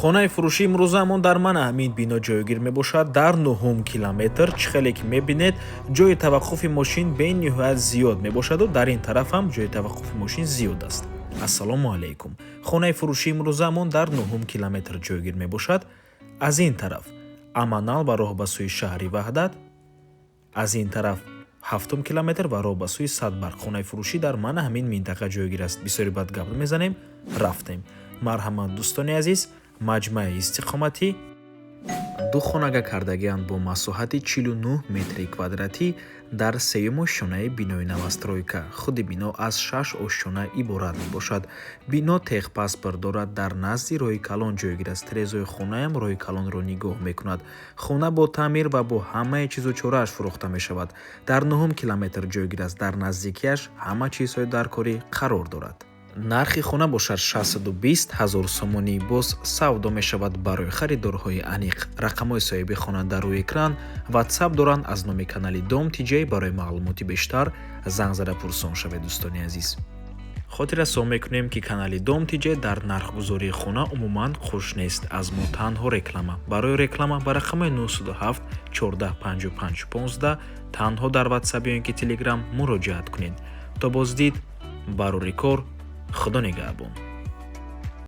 хонаи фурӯшӣ имрӯзаамон дар Манаҳмид бино ҷойгир мебошад. Дар 9 километр чихеле ки мебинед ҷои таваққуфи мошин бениҳоят зиёд мебошаду дар ин тараф ҳам ҷои таваққуфи мошин зиёд аст. ассалому алайкум. хонаи фурӯшӣ имрӯзаамон дар 9 километр ҷойгир мебошад. аз ин тараф Аманал ва роҳ ба сӯи шаҳри Ваҳдат, аз ин тараф 7 километр ва роҳ ба сӯи Садбарг. хонаи фурӯшӣ дар Манаҳмид минтақа ҷойгир аст. бисёри бад гап мезанем, рафтем. марҳамат дӯстони азиз, маҷмаи истиқоматӣ ду хонага кардагианд бо масоҳати 49 метри квадратӣ дар сеюм ошёнаи бинои навастройка. худи бино аз 6 ошёна иборат мебошад. бино теғпаспорт дорад. дар назди роҳи калон ҷойгир аст. тирезаи хонаам роҳи калонро нигоҳ мекунад. хона бо таъмир ва бо ҳамаи чизу чорааш фурӯхта мешавад. дар 9 километр ҷойгир аст. дар наздикиаш ҳама чизҳои даркорӣ қарор дорад. нархи хона бошад 620 000 сомонӣ. боз савдо мешавад барои харидорҳои аниқ. рақамҳои соҳиби хона дар рӯи экран. ватсап доранд. аз номи канали Дом Тиҷей барои маълумоти бештар занг зада пурсон шавед. дӯстони азиз, хотир расон мекунем ки канали Дом Тиҷей дар нархгузории хона умуман хуш нест. аз мо танҳо реклама. барои реклама ба рақамҳои 907 14 55 15 танҳо дар ватсап ё ин ки телеграм муроҷиат кунед. то боздид, барори кор. خدا نگهبان.